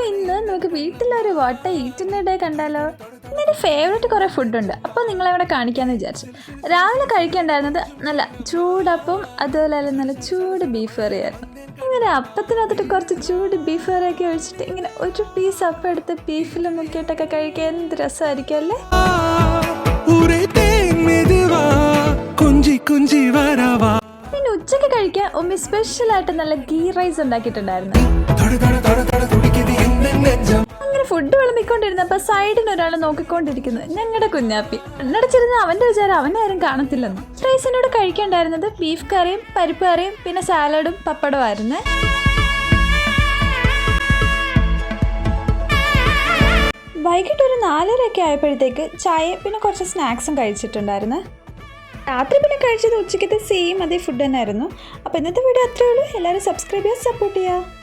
അപ്പോൾ ഇന്ന് നമുക്ക് വീട്ടിലൊരു വാട്ട ഈറ്റിൻ്റെ ഡേ കണ്ടാലോ. എൻ്റെ ഫേവറേറ്റ് കുറേ ഫുഡുണ്ട്, അപ്പോൾ നിങ്ങളവിടെ കാണിക്കാമെന്ന് വിചാരിച്ചു. രാവിലെ കഴിക്കേണ്ടായിരുന്നത് നല്ല ചൂടപ്പം, അതുപോലെ തന്നെ നല്ല ചൂട് ബീഫ് കറിയായിരുന്നു. ഇങ്ങനെ അപ്പത്തിനകത്തിട്ട് കുറച്ച് ചൂട് ബീഫ് കറിയൊക്കെ ഒഴിച്ചിട്ട് ഇങ്ങനെ ഒരു പീസ് അപ്പം എടുത്ത് ബീഫിൽ മുക്കിയിട്ടൊക്കെ കഴിക്കാൻ എന്ത് രസമായിരിക്കും അല്ലേ. പിന്നെ ഉച്ചയ്ക്ക് കഴിക്കാൻ ഉമ്മി സ്പെഷ്യലായിട്ട് നല്ല ഗീ റൈസ് ഉണ്ടാക്കിയിട്ടുണ്ടായിരുന്നു. അങ്ങനെ ഫുഡ് വിളമ്പിക്കൊണ്ടിരുന്നപ്പോൾ സൈഡിന് ഒരാൾ നോക്കിക്കൊണ്ടിരിക്കുന്നു, ഞങ്ങളുടെ കുഞ്ഞാപ്പി. കണ്ണടച്ചിരുന്ന അവൻ്റെ വിചാരം അവനാരും കാണത്തില്ലെന്ന്. റൈസിനോട് കഴിക്കേണ്ടായിരുന്നത് ബീഫ് കറിയും പരിപ്പ് കറിയും പിന്നെ സാലഡും പപ്പടവും ആയിരുന്നു. വൈകിട്ട് ഒരു 4:30 ആയപ്പോഴത്തേക്ക് ചായ പിന്നെ കുറച്ച് സ്നാക്സും കഴിച്ചിട്ടുണ്ടായിരുന്നു. രാത്രി പിന്നെ കഴിച്ചത് ഉച്ചയ്ക്കത്തെ സെയിം അതേ ഫുഡ് തന്നെയായിരുന്നു. അപ്പോൾ ഇന്നത്തെ വീഡിയോ അത്രയേ ഉള്ളൂ. എല്ലാവരും സബ്സ്ക്രൈബ് ചെയ്യുക, സപ്പോർട്ട് ചെയ്യുക.